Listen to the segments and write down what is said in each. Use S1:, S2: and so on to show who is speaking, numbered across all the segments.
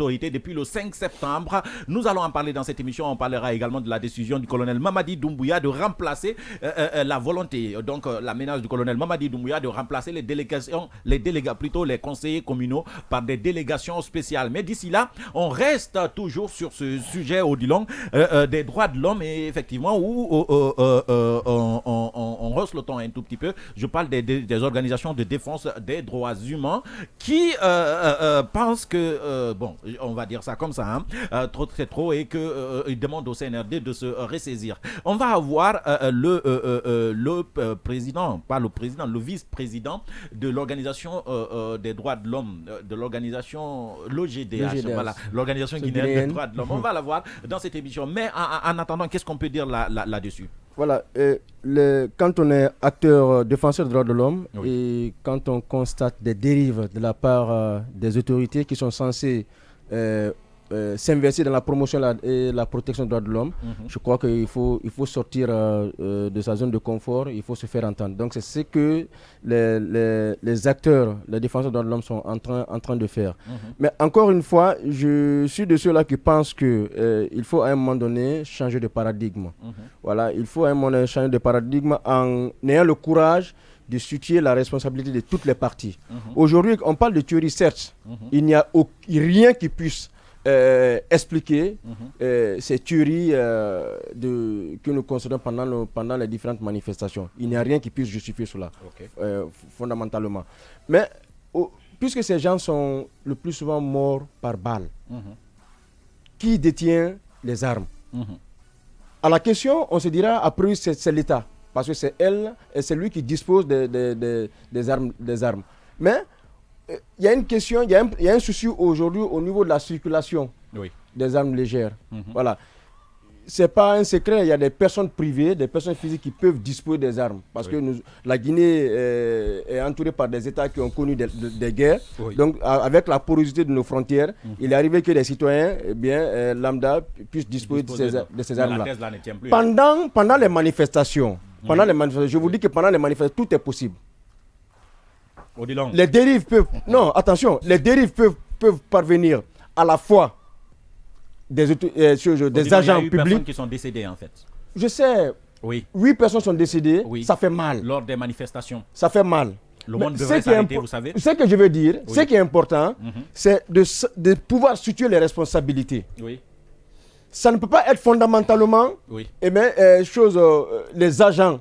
S1: autorités depuis le 5 septembre. Nous allons en parler dans cette émission. On parlera également de la décision du colonel Mamadi Doumbouya de remplacer la volonté, donc la menace du colonel Mamadi Doumbouya de remplacer les conseillers communaux par des délégations spéciales. Mais d'ici là, on reste toujours sur ce sujet, Odilon, des droits de l'homme et effectivement où on hausse le ton un tout petit peu. Je parle des organisations de défense des droits humains qui pensent que, bon, on va dire ça comme ça, trop c'est trop et qu'ils demandent au CNRD de se ressaisir. On va avoir le président, pas le président, le vice-président de l'organisation des droits de l'homme, de l'organisation l'OGDH, voilà, l'organisation guinéenne des droits de l'homme. On va la voir dans cette émission. Mais en attendant, qu'est-ce qu'on peut dire là-dessus?
S2: Voilà, quand on est acteur défenseur des droits de l'homme et quand on constate des dérives de la part des autorités qui sont censées s'investir dans la promotion et la protection des droits de l'homme, je crois qu'il faut sortir de sa zone de confort, il faut se faire entendre. Donc c'est ce que les acteurs, les défenseurs des droits de l'homme sont en train de faire. Mais encore une fois, je suis de ceux-là qui pensent qu'il faut à un moment donné changer de paradigme. Voilà, il faut à un moment donné changer de paradigme en ayant le courage de situer la responsabilité de toutes les parties. Aujourd'hui, on parle de tuerie, certes. Il n'y a rien qui puisse expliquer ces tueries que nous constatons pendant les différentes manifestations. Il n'y a rien qui puisse justifier cela, fondamentalement. Mais puisque ces gens sont le plus souvent morts par balle, qui détient les armes? À la question, on se dira, après, c'est l'État, parce que c'est elle et c'est lui qui dispose des armes. Mais il y a une question, il y a un souci aujourd'hui au niveau de la circulation des armes légères. Voilà. Ce n'est pas un secret, il y a des personnes privées, des personnes physiques qui peuvent disposer des armes. Parce que la Guinée est entourée par des États qui ont connu des guerres. Donc, avec la porosité de nos frontières, il est arrivé que les citoyens, lambda, puissent disposer de ces armes-là. Pendant les manifestations, je vous dis que pendant les manifestations, tout est possible. Les dérives peuvent... Non, attention, les dérives peuvent parvenir à la fois des agents publics... Il y a eu personnes
S1: qui sont décédées, en fait.
S2: Je sais, 8 personnes sont décédées, ça fait mal.
S1: Lors des manifestations.
S2: Ça fait mal.
S1: Le monde devrait s'arrêter, vous savez.
S2: Ce que je veux dire, ce qui est important, c'est de pouvoir situer les responsabilités. Ça ne peut pas être fondamentalement les agents...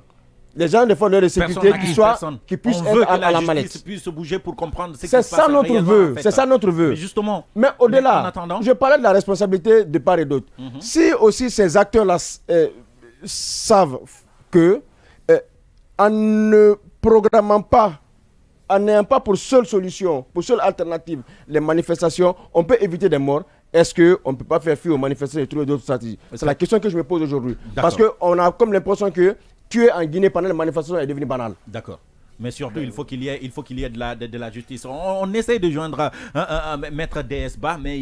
S2: Les gens des forces de sécurité qui puissent être à la manette.
S1: Puisse se bouger pour comprendre ce qui se
S2: passe. C'est ça notre vœu.
S1: Mais justement.
S2: Mais au-delà, je parlais de la responsabilité de part et d'autre. Si aussi ces acteurs-là savent que en ne programmant pas, en n'ayant pas pour seule solution, pour seule alternative les manifestations, on peut éviter des morts. Est-ce qu'on ne peut pas faire fuir aux manifestations et trouver d'autres stratégies? C'est la question que je me pose aujourd'hui. Parce qu'on a comme l'impression que tuer en Guinée pendant les manifestations est devenu banal.
S1: D'accord. Mais surtout, il faut qu'il y ait de la justice. On essaye de joindre Maître DSBA, mais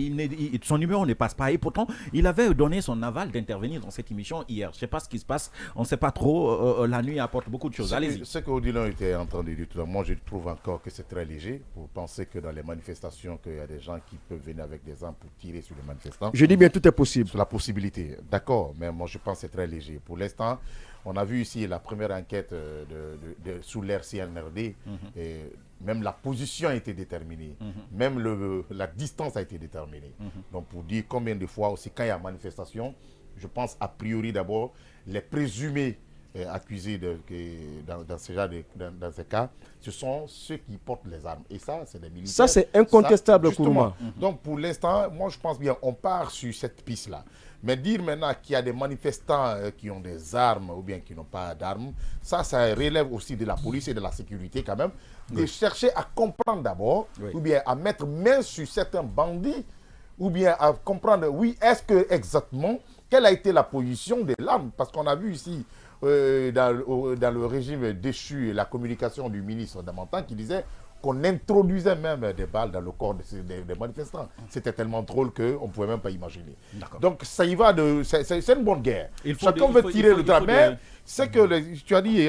S1: son numéro ne passe pas. Et pourtant, il avait donné son aval d'intervenir dans cette émission hier. Je ne sais pas ce qui se passe. On ne sait pas trop. La nuit apporte beaucoup de choses. Allez-y.
S3: Ce qu'Odilon était en train de dire tout à l'heure, moi je trouve encore que c'est très léger pour penser que dans les manifestations, qu'il y a des gens qui peuvent venir avec des armes pour tirer sur les manifestants.
S2: Je dis bien, tout est possible.
S3: C'est la possibilité. D'accord, mais moi je pense que c'est très léger. Pour l'instant, on a vu ici la première enquête sous l'ère CNRD, et même la position a été déterminée, même la distance a été déterminée. Donc pour dire combien de fois aussi, quand il y a manifestation, je pense a priori d'abord, les présumés accusés dans ce cas, ce sont ceux qui portent les armes. Et ça, c'est des militaires.
S2: Ça, c'est incontestable pour moi.
S3: Donc pour l'instant, moi je pense bien, on part sur cette piste-là. Mais dire maintenant qu'il y a des manifestants qui ont des armes ou bien qui n'ont pas d'armes, ça relève aussi de la police et de la sécurité quand même, de chercher à comprendre d'abord, ou bien à mettre main sur certains bandits, ou bien à comprendre, est-ce que exactement, quelle a été la position de l'arme? Parce qu'on a vu ici, dans le régime déchu, la communication du ministre Damantan qui disait, qu'on introduisait même des balles dans le corps des manifestants. C'était tellement drôle qu'on ne pouvait même pas imaginer. Donc ça y va, c'est une bonne guerre. Chacun veut tirer le drap. Mais c'est que, tu as dit,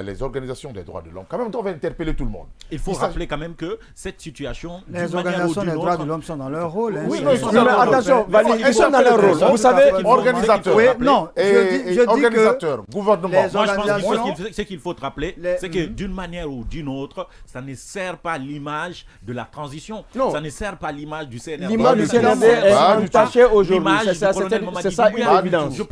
S3: les organisations des droits de l'homme, quand même, doivent interpeller tout le monde.
S1: Il faut rappeler quand même que cette situation...
S4: Les organisations des droits de l'homme sont dans leur rôle.
S2: Oui, mais attention, ils sont dans leur rôle. Vous savez,
S3: organisateurs,
S4: non, je dis
S3: organisateurs, gouvernement.
S1: Moi, je pense que ce qu'il faut te rappeler, c'est que d'une manière ou d'une autre, ça ne sert pas l'image de la transition. Ça ne sert pas l'image du CNRD.
S2: L'image du CNRD est entachée aujourd'hui. C'est ça une évidence.
S1: Je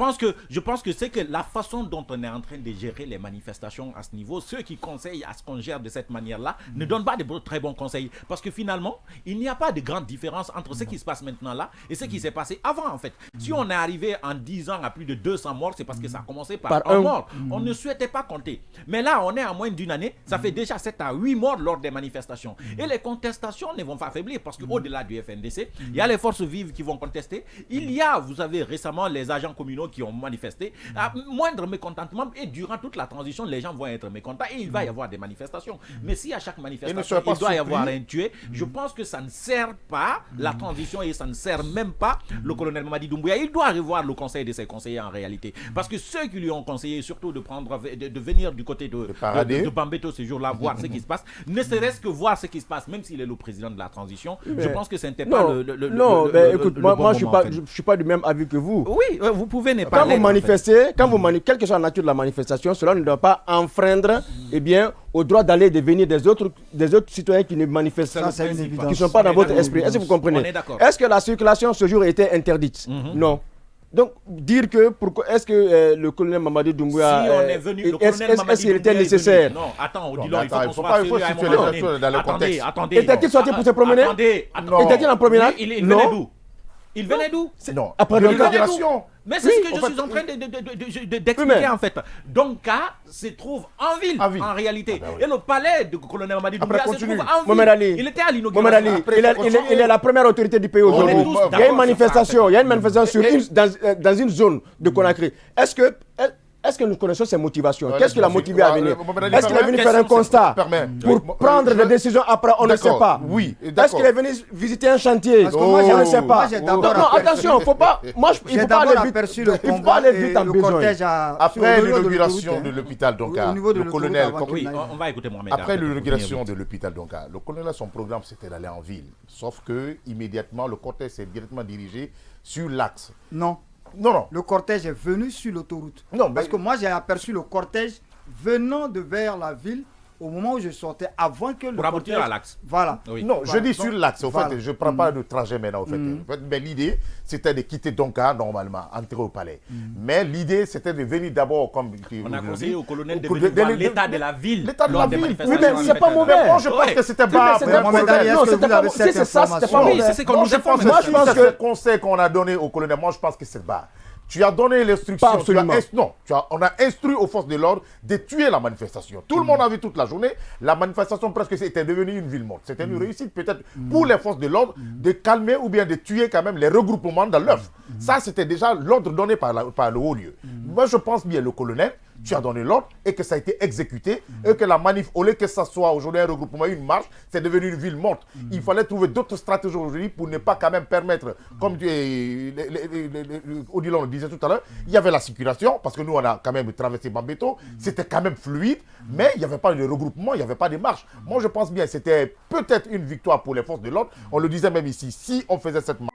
S1: pense que c'est que la façon dont on est en train de gérer les manifestations à ce niveau, ceux qui conseillent à ce qu'on gère de cette manière-là ne donnent pas de très bons conseils. Parce que finalement, il n'y a pas de grande différence entre ce qui se passe maintenant là et ce qui s'est passé avant en fait. Si on est arrivé en 10 ans à plus de 200 morts, c'est parce que ça a commencé par un mort. On ne souhaitait pas compter. Mais là, on est à moins d'une année, ça fait déjà 7 à 8 morts lors des manifestations. Et les contestations ne vont pas faiblir parce qu'au-delà du FNDC, il y a les forces vives qui vont contester. Il y a, vous savez, récemment, les agents communaux qui ont manifesté. À moindre mécontentement, et durant toute la transition, les gens vont être mécontents et il va y avoir des manifestations. Mais si à chaque manifestation, il doit y avoir un tué, je pense que ça ne sert pas la transition et ça ne sert même pas le colonel Mamadi Doumbouya. Il doit revoir le conseil de ses conseillers en réalité. Parce que ceux qui lui ont conseillé surtout de venir du côté de Bambeto ce jour-là, voir ce qui se passe, ne serait-ce que voir ce qui se passe, même s'il est le président de la transition, je pense que ce n'était pas le
S2: écoute, moi je ne suis pas du même avis que vous.
S1: Oui, vous pouvez ne pas
S2: quand vous manifestez, quelle que soit la nature de la manifestation, cela ne doit pas enfreindre au droit d'aller et de venir des autres citoyens qui ne manifestent pas, qui ne sont pas dans votre esprit. Est-ce que vous comprenez? Est-ce que la circulation ce jour était interdite? Non. Donc, dire que, est-ce que le colonel Mamadi Doumbouya, est-ce qu'il était nécessaire?
S1: Non, attends,
S3: il faut situer les choses dans le contexte.
S1: Attendez.
S2: Était-il sorti pour se promener? Était-il en promenade?
S1: Il venait d'où? Il venait d'où?
S3: Non.
S2: Après
S3: l'inauguration.
S1: Mais c'est ce que je suis en train d'expliquer en fait. Donka se trouve en ville, en réalité. Et le palais du colonel Mamadi Doumbouya se trouve en ville. Il était à l'inauguration.
S2: Il est la première autorité du pays aujourd'hui. Il y a une manifestation, dans une zone de Conakry. Est-ce que nous connaissons ses motivations? Qu'est-ce qui l'a motivé à venir? Est-ce qu'il est venu faire un constat pour prendre des décisions après? On ne sait pas.
S3: Oui,
S2: est-ce qu'il est venu visiter un chantier? On ne sait pas. Non, attention, il ne faut pas. Il faut pas aller vite en besoin.
S3: Après l'inauguration de l'hôpital Donka, le colonel.
S1: On va écouter Mohamed.
S3: Après l'inauguration de l'hôpital Donka, le colonel, son programme, c'était d'aller en ville. Sauf que immédiatement, le cortège s'est directement dirigé sur l'axe.
S4: Non.
S3: Non.
S4: Le cortège est venu sur l'autoroute. Non, parce que moi, j'ai aperçu le cortège venant de vers la ville au moment où je sortais, avant que le
S1: pour aboutir à l'axe.
S4: Voilà.
S3: Oui. Non, je dis sur l'axe. En fait, je ne prends pas de trajet maintenant. En fait. Mais l'idée, c'était de quitter Donka, normalement, entrer au palais. Mais l'idée, c'était de venir d'abord, comme
S1: on a conseillé au colonel de venir voir l'état de la ville.
S3: L'état de la ville.
S2: Oui, mais c'est pas mauvais.
S3: Moi, je pense que c'était pas...
S4: Non, c'était pas mauvais.
S2: C'est ça, c'était pas mauvais.
S1: C'est ce qu'on nous informe.
S3: Moi, je pense que le conseil qu'on a donné au colonel, moi, je pense que c'est bas. Tu as donné l'instruction, on a instruit aux forces de l'ordre de tuer la manifestation. Tout le monde a vu toute la journée, la manifestation presque était devenue une ville morte. C'était une réussite peut-être pour les forces de l'ordre de calmer ou bien de tuer quand même les regroupements dans l'œuf. Ça, c'était déjà l'ordre donné par le haut lieu. Moi, je pense bien le colonel, tu as donné l'ordre et que ça a été exécuté et que la manif, au lieu que ça soit aujourd'hui un regroupement, une marche, c'est devenu une ville morte. Il fallait trouver d'autres stratégies aujourd'hui pour ne pas quand même permettre, comme Odilon le disait tout à l'heure, il y avait la circulation parce que nous on a quand même traversé Bambeto, c'était quand même fluide, mais il n'y avait pas de regroupement, il n'y avait pas de marche. Moi je pense bien que c'était peut-être une victoire pour les forces de l'ordre. On le disait même ici, si on faisait cette marche.